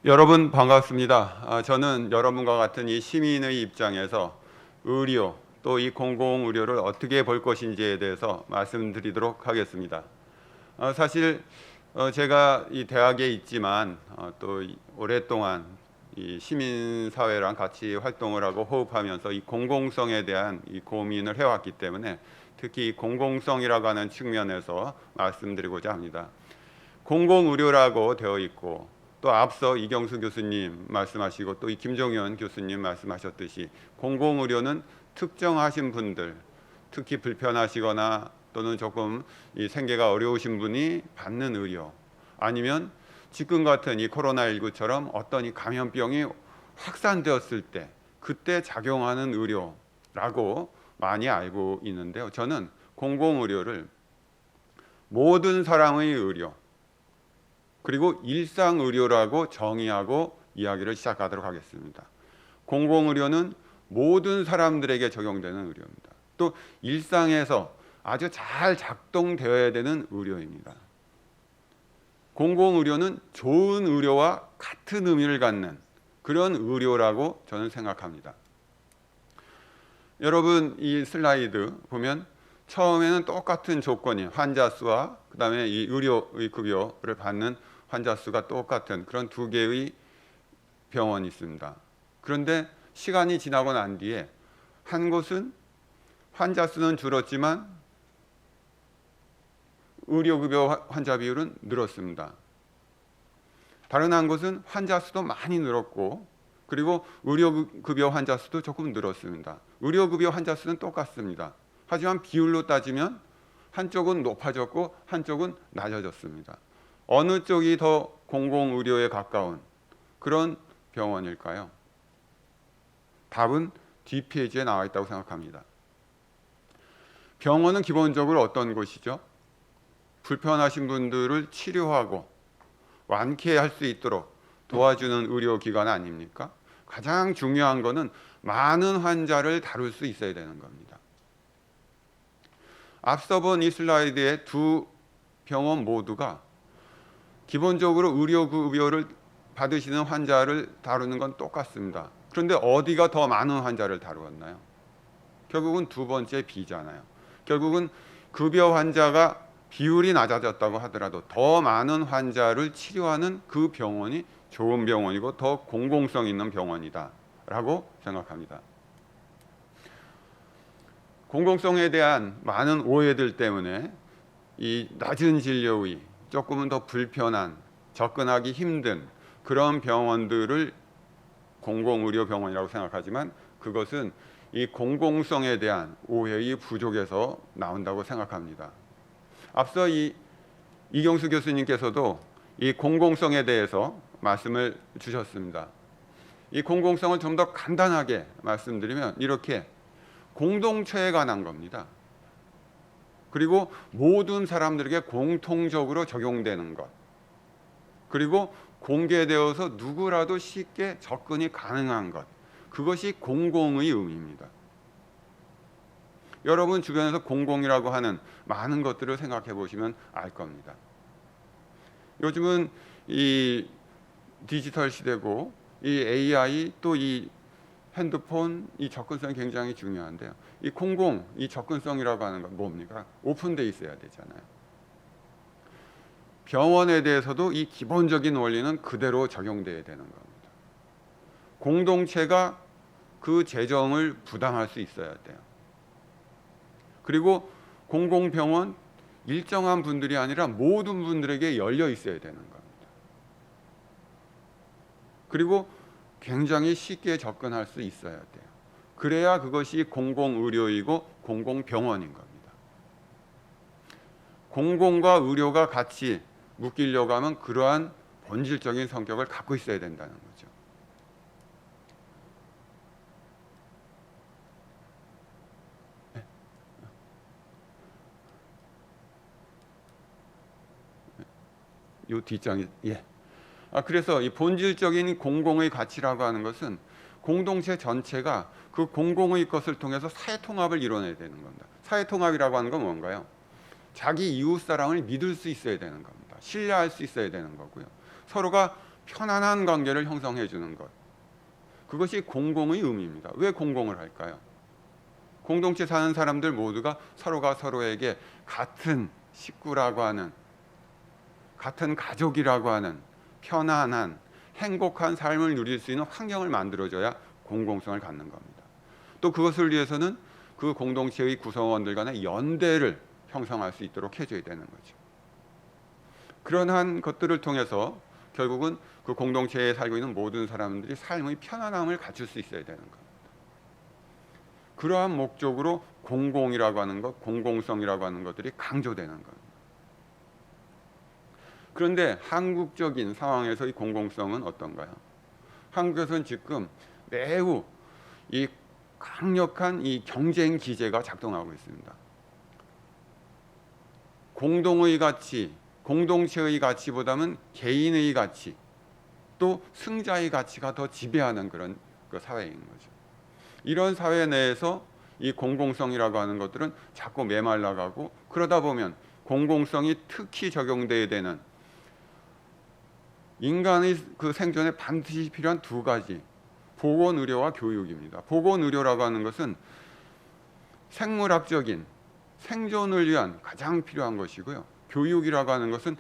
여러분 반갑습니다. 저는 여러분과 같은 이 시민의 입장에서 의료 또 이 공공의료를 어떻게 볼 것인지에 대해서 말씀드리도록 하겠습니다. 사실 제가 이 대학에 있지만 또 오랫동안 이 시민사회랑 같이 활동을 하고 호흡하면서 이 공공성에 대한 이 고민을 해왔기 때문에 특히 이 공공성이라고 하는 측면에서 말씀드리고자 합니다. 공공의료라고 되어 있고 또 앞서 이경수 교수님 말씀하시고 또 이 김종현 교수님 말씀하셨듯이 공공의료는 특정하신 분들, 특히 불편하시거나 또는 조금 이 생계가 어려우신 분이 받는 의료, 아니면 지금 같은 이 코로나19처럼 어떤 이 감염병이 확산되었을 때 그때 작용하는 의료라고 많이 알고 있는데요. 저는 공공의료를 모든 사람의 의료, 그리고 일상의료라고 정의하고 이야기를 시작하도록 하겠습니다. 공공의료는 모든 사람들에게 적용되는 의료입니다. 또 일상에서 아주 잘 작동되어야 되는 의료입니다. 공공의료는 좋은 의료와 같은 의미를 갖는 그런 의료라고 저는 생각합니다. 여러분 이 슬라이드 보면 처음에는 똑같은 조건이 환자 수와 그다음에 이 의료의 급여를 받는 환자 수가 똑같은 그런 두 개의 병원이 있습니다. 그런데 시간이 지나고 난 뒤에 한 곳은 환자 수는 줄었지만 의료급여 환자 비율은 늘었습니다. 다른 한 곳은 환자 수도 많이 늘었고 그리고 의료급여 환자 수도 조금 늘었습니다. 의료급여 환자 수는 똑같습니다. 하지만 비율로 따지면 한쪽은 높아졌고 한쪽은 낮아졌습니다. 어느 쪽이 더 공공의료에 가까운 그런 병원일까요? 답은 뒷페이지에 나와 있다고 생각합니다. 병원은 기본적으로 어떤 곳이죠? 불편하신 분들을 치료하고 완쾌할 수 있도록 도와주는 의료기관 아닙니까? 가장 중요한 것은 많은 환자를 다룰 수 있어야 되는 겁니다. 앞서 본 이 슬라이드의 두 병원 모두가 기본적으로 의료급여를 받으시는 환자를 다루는 건 똑같습니다. 그런데 어디가 더 많은 환자를 다루었나요? 결국은 두 번째 B잖아요. 결국은 급여 환자가 비율이 낮아졌다고 하더라도 더 많은 환자를 치료하는 그 병원이 좋은 병원이고 더 공공성 있는 병원이다 라고 생각합니다. 공공성에 대한 많은 오해들 때문에 이 낮은 진료의 조금은 더 불편한 접근하기 힘든 그런 병원들을 공공의료병원이라고 생각하지만 그것은 이 공공성에 대한 오해의 부족에서 나온다고 생각합니다. 앞서 이경수 교수님께서도 이 공공성에 대해서 말씀을 주셨습니다. 이 공공성을 좀 더 간단하게 말씀드리면 이렇게 공동체에 관한 겁니다. 그리고 모든 사람들에게 공통적으로 적용되는 것. 그리고 공개되어서 누구라도 쉽게 접근이 가능한 것. 그것이 공공의 의미입니다. 여러분 주변에서 공공이라고 하는 많은 것들을 생각해 보시면 알 겁니다. 요즘은 이 디지털 시대고 이 AI 또 이 핸드폰 이 접근성이 굉장히 중요한데요. 이 공공, 이 접근성이라고 하는 건 뭡니까? 오픈돼 있어야 되잖아요. 병원에 대해서도 이 기본적인 원리는 그대로 적용돼야 되는 겁니다. 공동체가 그 재정을 부담할 수 있어야 돼요. 그리고 공공병원 일정한 분들이 아니라 모든 분들에게 열려 있어야 되는 겁니다. 그리고 굉장히 쉽게 접근할 수 있어야 돼요. 그래야 그것이 공공의료이고 공공병원인 겁니다. 공공과 의료가 같이 묶이려고 하면 그러한 본질적인 성격을 갖고 있어야 된다는 거죠. 이 뒷장이 그래서 이 본질적인 공공의 가치라고 하는 것은 공동체 전체가 그 공공의 것을 통해서 사회통합을 이뤄내야 되는 겁니다. 사회통합이라고 하는 건 뭔가요? 자기 이웃 사람을 믿을 수 있어야 되는 겁니다. 신뢰할 수 있어야 되는 거고요. 서로가 편안한 관계를 형성해 주는 것. 그것이 공공의 의미입니다. 왜 공공을 할까요? 공동체 사는 사람들 모두가 서로가 서로에게 같은 식구라고 하는, 같은 가족이라고 하는 편안한 행복한 삶을 누릴 수 있는 환경을 만들어줘야 공공성을 갖는 겁니다. 또 그것을 위해서는 그 공동체의 구성원들 간의 연대를 형성할 수 있도록 해줘야 되는 거죠. 그러한 것들을 통해서 결국은 그 공동체에 살고 있는 모든 사람들이 삶의 편안함을 갖출 수 있어야 되는 겁니다. 그러한 목적으로 공공이라고 하는 것, 공공성이라고 하는 것들이 강조되는 겁니다. 그런데 한국적인 상황에서의 공공성은 어떤가요? 한국에서는 지금 매우 이 강력한 이 경쟁 기제가 작동하고 있습니다. 공동의 가치, 공동체의 가치보다는 개인의 가치, 또 승자의 가치가 더 지배하는 그런 그 사회인 거죠. 이런 사회 내에서 이 공공성이라고 하는 것들은 자꾸 메말라가고, 그러다 보면 공공성이 특히 적용돼야 되는 인간의 그 생존에 반드시 필요한 두 가지, 보건의료와 교육입니다. 보건의료라고 하는 것은 생물학적인 생존을 위한 가장 필요한 것이고요. 교육이라고 하는 것은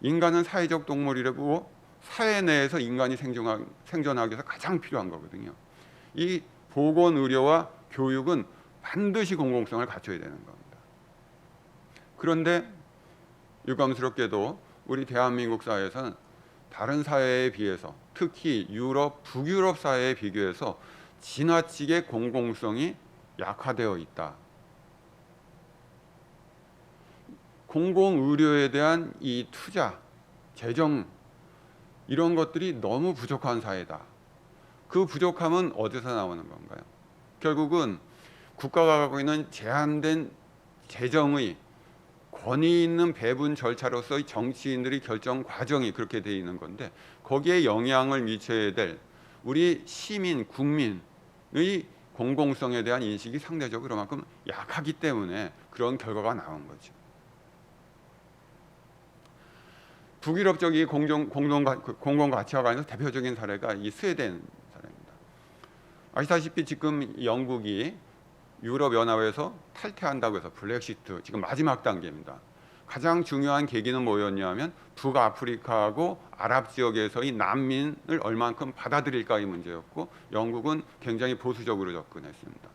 인간은 사회적 동물이라고 사회 내에서 인간이 생존하기 위해서 가장 필요한 거거든요. 이 보건의료와 교육은 반드시 공공성을 갖춰야 되는 겁니다. 그런데 유감스럽게도 우리 대한민국 사회에서는 다른 사회에 비해서, 특히 유럽, 북유럽 사회에 비교해서 지나치게 공공성이 약화되어 있다. 공공의료에 대한 이 투자, 재정, 이런 것들이 너무 부족한 사회다. 그 부족함은 어디서 나오는 건가요? 결국은 국가가 갖고 있는 제한된 재정의 권위 있는 배분 절차로서의 정치인들의 결정 과정이 그렇게 되어 있는 건데, 거기에 영향을 미쳐야 될 우리 시민, 국민의 공공성에 대한 인식이 상대적으로 그만큼 약하기 때문에 그런 결과가 나온 거죠. 북유럽 쪽이 공공가치화관에서 대표적인 사례가 이 스웨덴 사례입니다. 아시다시피 지금 영국이 유럽연합에서 탈퇴한다고 해서 브렉시트 지금 마지막 단계입니다. 가장 중요한 계기는 뭐였냐면 북아프리카하고 아랍 지역에서의 난민을 얼만큼 받아들일까의 문제였고, 영국은 굉장히 보수적으로 접근했습니다.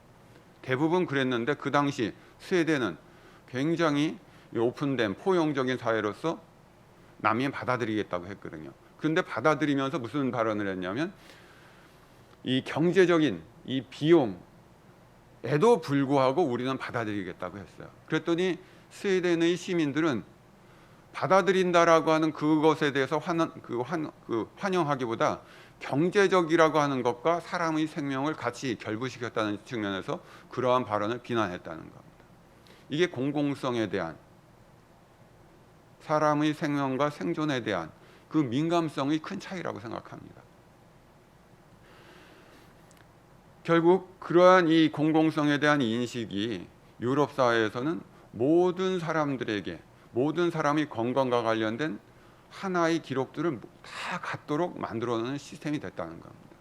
대부분 그랬는데 그 당시 스웨덴은 굉장히 오픈된 포용적인 사회로서 난민 받아들이겠다고 했거든요. 그런데 받아들이면서 무슨 발언을 했냐면 이 경제적인 이 비용에도 불구하고 우리는 받아들이겠다고 했어요. 그랬더니 스웨덴의 시민들은 받아들인다라고 하는 그것에 대해서 환영하기보다 경제적이라고 하는 것과 사람의 생명을 같이 결부시켰다는 측면에서 그러한 발언을 비난했다는 겁니다. 이게 공공성에 대한, 사람의 생명과 생존에 대한 그 민감성의 큰 차이라고 생각합니다. 결국 그러한 이 공공성에 대한 인식이 유럽 사회에서는 모든 사람들에게, 모든 사람의 건강과 관련된 하나의 기록들을 다 갖도록 만들어놓는 시스템이 됐다는 겁니다.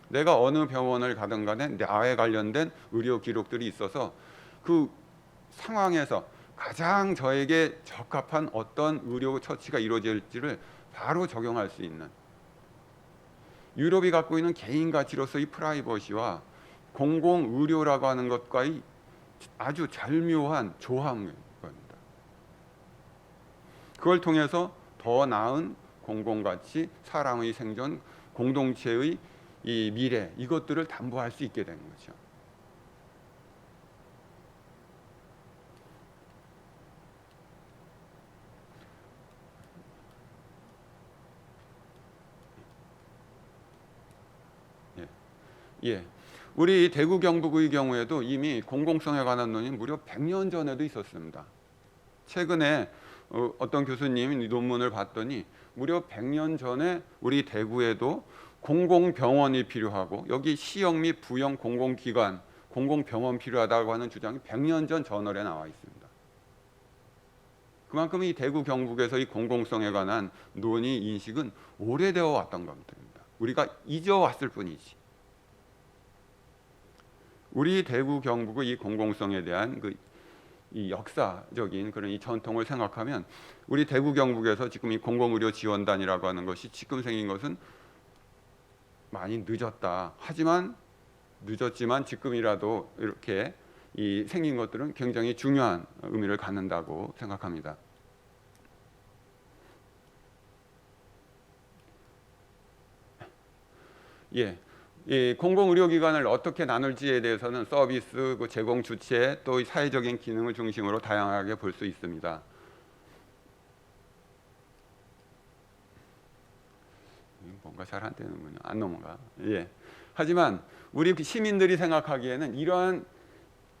내가 어느 병원을 가든 간에 나에 관련된 의료 기록들이 있어서 그 상황에서 가장 저에게 적합한 어떤 의료 처치가 이루어질지를 바로 적용할 수 있는, 유럽이 갖고 있는 개인 가치로서의 프라이버시와 공공 의료라고 하는 것과의 아주 절묘한 조화인 겁니다. 그걸 통해서 더 나은 공공 가치, 사람의 생존, 공동체의 이 미래, 이것들을 담보할 수 있게 되는 거죠. 예, 우리 대구 경북의 경우에도 이미 공공성에 관한 논의 무려 100년 전에도 있었습니다. 최근에 어떤 교수님이 논문을 봤더니 무려 100년 전에 우리 대구에도 공공병원이 필요하고 여기 시형 및 부형 공공기관, 공공병원 필요하다고 하는 주장이 100년 전 저널에 나와 있습니다. 그만큼 이 대구 경북에서 이 공공성에 관한 논의 인식은 오래되어 왔던 겁니다. 우리가 잊어왔을 뿐이지. 우리 대구 경북의 이 공공성에 대한 이 역사적인 그런 이 전통을 생각하면 우리 대구 경북에서 지금 이 공공의료 지원단이라고 하는 것이 지금 생긴 것은 많이 늦었다. 하지만 늦었지만 지금이라도 이렇게 이 생긴 것들은 굉장히 중요한 의미를 갖는다고 생각합니다. 예. 이 공공의료기관을 어떻게 나눌지에 대해서는 서비스, 제공 주체, 또 사회적인 기능을 중심으로 다양하게 볼 수 있습니다. 뭔가 잘 안 되는군요. 안 넘어가. 예. 하지만 우리 시민들이 생각하기에는 이러한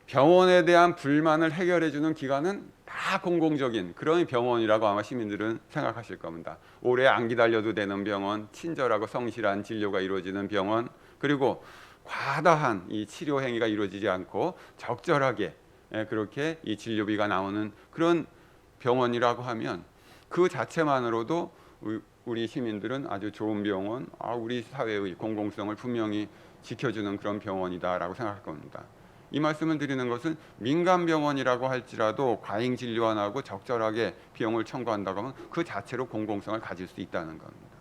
병원에 대한 불만을 해결해주는 기관은 다 공공적인 그런 병원이라고 아마 시민들은 생각하실 겁니다. 오래 안 기다려도 되는 병원, 친절하고 성실한 진료가 이루어지는 병원, 그리고 과다한 이 치료 행위가 이루어지지 않고 적절하게 그렇게 이 진료비가 나오는 그런 병원이라고 하면 그 자체만으로도 우리 시민들은 아주 좋은 병원, 우리 사회의 공공성을 분명히 지켜주는 그런 병원이다라고 생각할 겁니다. 이 말씀을 드리는 것은 민간 병원이라고 할지라도 과잉 진료 안 하고 적절하게 비용을 청구한다고 하면 그 자체로 공공성을 가질 수 있다는 겁니다.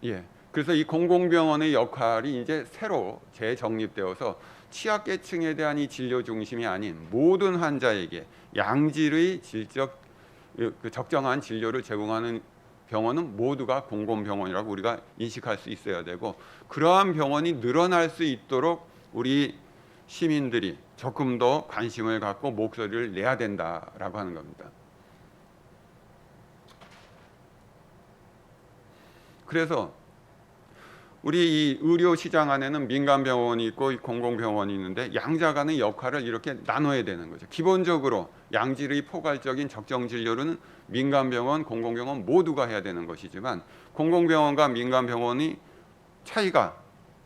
예. 그래서 이 공공병원의 역할이 이제 새로 재정립되어서 취약계층에 대한 이 진료 중심이 아닌 모든 환자에게 양질의 질적 적정한 진료를 제공하는 병원은 모두가 공공병원이라고 우리가 인식할 수 있어야 되고, 그러한 병원이 늘어날 수 있도록 우리 시민들이 조금 더 관심을 갖고 목소리를 내야 된다라고 하는 겁니다. 그래서 우리 이 의료 시장 안에는 민간 병원이 있고 공공병원이 있는데 양자 간의 역할을 이렇게 나눠야 되는 거죠. 기본적으로 양질의 포괄적인 적정 진료는 민간 병원, 공공병원 모두가 해야 되는 것이지만 공공병원과 민간 병원이 차이가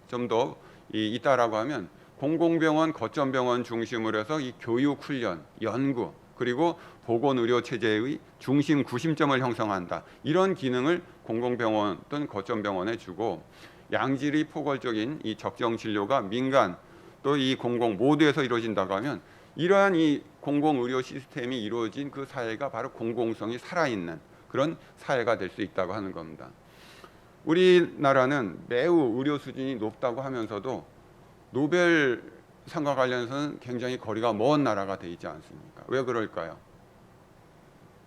좀 더 있다라고 하면 공공병원, 거점병원 중심으로 해서 이 교육, 훈련, 연구 그리고 보건의료 체제의 중심 구심점을 형성한다. 이런 기능을 공공병원 또는 거점병원에 주고 양질의 포괄적인 이 적정 진료가 민간 또 이 공공 모두에서 이루어진다고 하면 이러한 이 공공의료 시스템이 이루어진 그 사회가 바로 공공성이 살아있는 그런 사회가 될 수 있다고 하는 겁니다. 우리나라는 매우 의료 수준이 높다고 하면서도 노벨상과 관련해서는 굉장히 거리가 먼 나라가 되어 있지 않습니까? 왜 그럴까요?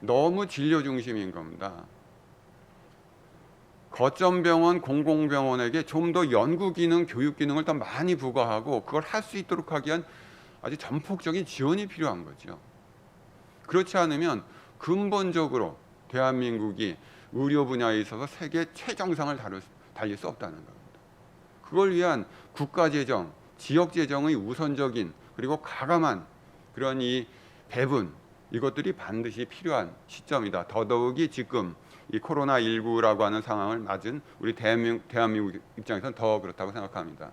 너무 진료 중심인 겁니다. 거점병원, 공공병원에게 좀 더 연구 기능, 교육 기능을 더 많이 부과하고 그걸 할 수 있도록 하기 위한 아주 전폭적인 지원이 필요한 거죠. 그렇지 않으면 근본적으로 대한민국이 의료 분야에 있어서 세계 최정상을 달릴 수 없다는 겁니다. 그걸 위한 국가 재정, 지역 재정의 우선적인 그리고 가감한 그런 이 배분, 이것들이 반드시 필요한 시점이다. 더더욱이 지금 이 코로나19라고 하는 상황을 맞은 우리 대한민국 입장에서는 더 그렇다고 생각합니다.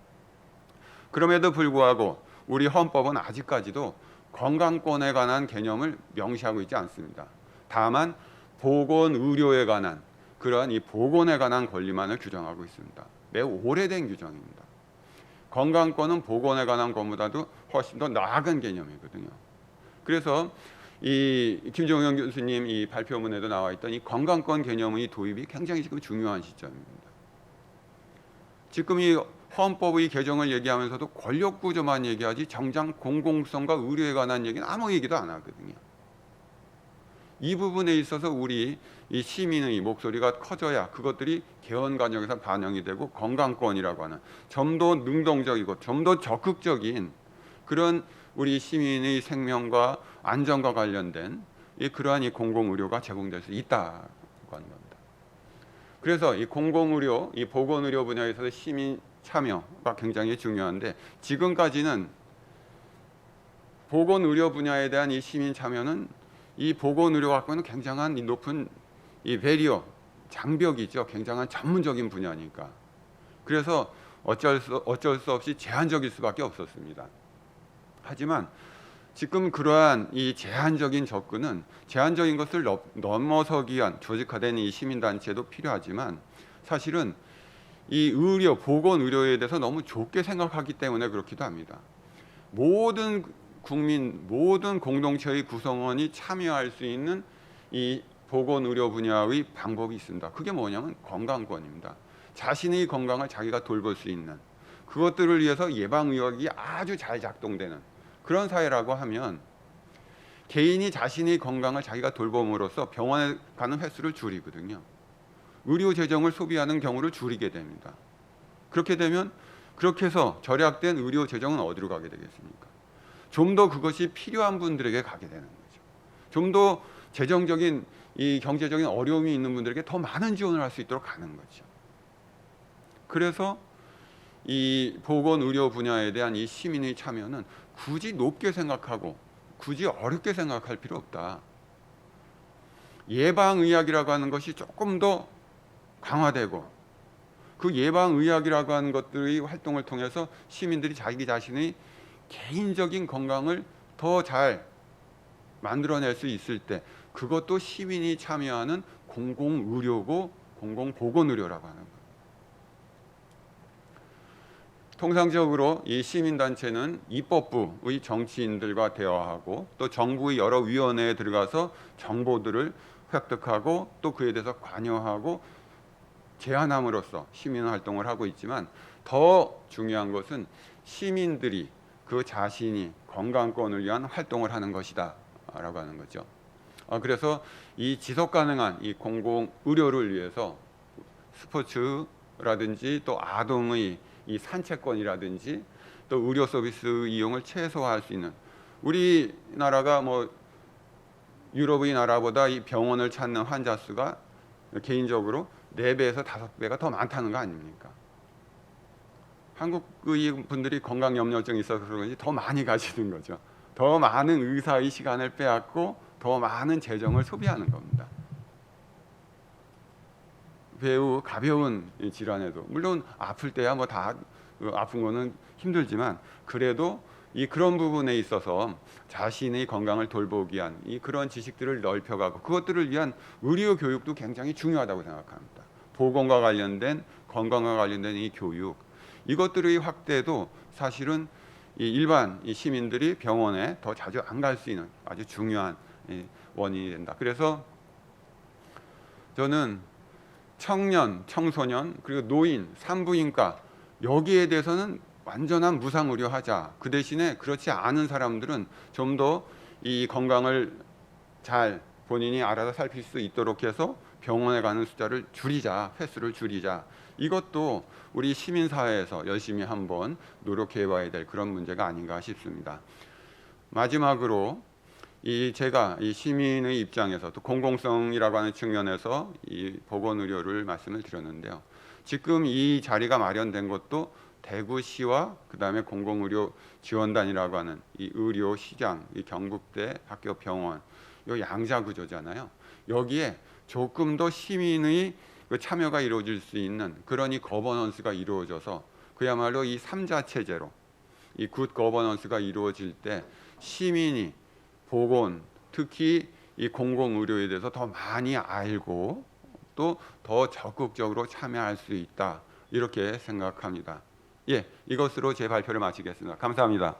그럼에도 불구하고 우리 헌법은 아직까지도 건강권에 관한 개념을 명시하고 있지 않습니다. 다만 보건의료에 관한 그러한 이 보건에 관한 권리만을 규정하고 있습니다. 매우 오래된 규정입니다. 건강권은 보건에 관한 것보다도 훨씬 더 나아간 개념이거든요. 그래서 이 김종영 교수님 이 발표문에도 나와 있던 이 건강권 개념의 도입이 굉장히 지금 중요한 시점입니다. 지금 이 헌법의 개정을 얘기하면서도 권력 구조만 얘기하지 정작 공공성과 의료에 관한 얘기는 아무 얘기도 안 하거든요. 이 부분에 있어서 우리 이 시민의 목소리가 커져야 그것들이 개헌 과정에서 반영이 되고 건강권이라고 하는 좀 더 능동적이고 좀 더 적극적인 그런 우리 시민의 생명과 안전과 관련된 그러한 이 공공의료가 제공될 수 있다고 하는 겁니다. 그래서 이 공공의료, 이 보건의료 분야에서 시민 참여가 굉장히 중요한데 지금까지는 보건의료 분야에 대한 이 시민 참여는 이 보건의료가 갖고 있는 굉장한 이 높은 이 배리어, 장벽이죠. 굉장한 전문적인 분야니까. 그래서 어쩔 수 없이 제한적일 수밖에 없었습니다. 하지만 지금 그러한 이 제한적인 접근은 제한적인 것을 넘어서기 위한 조직화된 이 시민단체도 필요하지만 사실은 이 의료, 보건 의료에 대해서 너무 좁게 생각하기 때문에 그렇기도 합니다. 모든 국민, 모든 공동체의 구성원이 참여할 수 있는 이 보건 의료 분야의 방법이 있습니다. 그게 뭐냐면 건강권입니다. 자신의 건강을 자기가 돌볼 수 있는, 그것들을 위해서 예방의학이 아주 잘 작동되는 그런 사회라고 하면 개인이 자신의 건강을 자기가 돌봄으로써 병원에 가는 횟수를 줄이거든요. 의료 재정을 소비하는 경우를 줄이게 됩니다. 그렇게 되면 그렇게 해서 절약된 의료 재정은 어디로 가게 되겠습니까? 좀 더 그것이 필요한 분들에게 가게 되는 거죠. 좀 더 재정적인 이 경제적인 어려움이 있는 분들에게 더 많은 지원을 할 수 있도록 가는 거죠. 그래서 이 보건 의료 분야에 대한 이 시민의 참여는 굳이 높게 생각하고 굳이 어렵게 생각할 필요 없다. 예방의학이라고 하는 것이 조금 더 강화되고 그 예방의학이라고 하는 것들의 활동을 통해서 시민들이 자기 자신의 개인적인 건강을 더 잘 만들어낼 수 있을 때 그것도 시민이 참여하는 공공의료고 공공보건의료라고 하는 거예요. 통상적으로 이 시민단체는 입법부의 정치인들과 대화하고 또 정부의 여러 위원회에 들어가서 정보들을 획득하고 또 그에 대해서 관여하고 제안함으로써 시민활동을 하고 있지만 더 중요한 것은 시민들이 그 자신이 건강권을 위한 활동을 하는 것이다 라고 하는 거죠. 그래서 이 지속가능한 이 공공의료를 위해서 스포츠라든지 또 아동의 이 산책권이라든지 또 의료 서비스 이용을 최소화할 수 있는, 우리나라가 뭐 유럽의 나라보다 이 병원을 찾는 환자 수가 개인적으로 4배에서 5배가 더 많다는 거 아닙니까? 한국의 분들이 건강 염려증이 있어서 그런지 더 많이 가시는 거죠. 더 많은 의사의 시간을 빼앗고 더 많은 재정을 소비하는 겁니다. 매우 가벼운 질환에도 물론 아플 때야 뭐 다 아픈 거는 힘들지만 그래도 이 그런 부분에 있어서 자신의 건강을 돌보기 위한 이 그런 지식들을 넓혀가고 그것들을 위한 의료 교육도 굉장히 중요하다고 생각합니다. 보건과 관련된 건강과 관련된 이 교육 이것들의 확대도 사실은 이 일반 이 시민들이 병원에 더 자주 안 갈 수 있는 아주 중요한 원인이 된다. 그래서 저는 청년, 청소년 그리고 노인, 산부인과 여기에 대해서는 완전한 무상의료하자. 그 대신에 그렇지 않은 사람들은 좀 더 이 건강을 잘 본인이 알아서 살필 수 있도록 해서 병원에 가는 숫자를 줄이자, 횟수를 줄이자. 이것도 우리 시민사회에서 열심히 한번 노력해봐야 될 그런 문제가 아닌가 싶습니다. 마지막으로 제가 이 시민의 입장에서 또 공공성이라고 하는 측면에서 이 보건의료를 말씀을 드렸는데요. 지금 이 자리가 마련된 것도 대구시와 그다음에 공공의료 지원단이라고 하는 이 의료 시장, 이 경북대 학교 병원, 이 양자 구조잖아요. 여기에 조금 더 시민의 그 참여가 이루어질 수 있는 그런 이 거버넌스가 이루어져서 그야말로 이 3자 체제로 이 굿 거버넌스가 이루어질 때 시민이 보건, 특히 이 공공의료에 대해서 더 많이 알고 또 더 적극적으로 참여할 수 있다 이렇게 생각합니다. 이것으로 제 발표를 마치겠습니다. 감사합니다.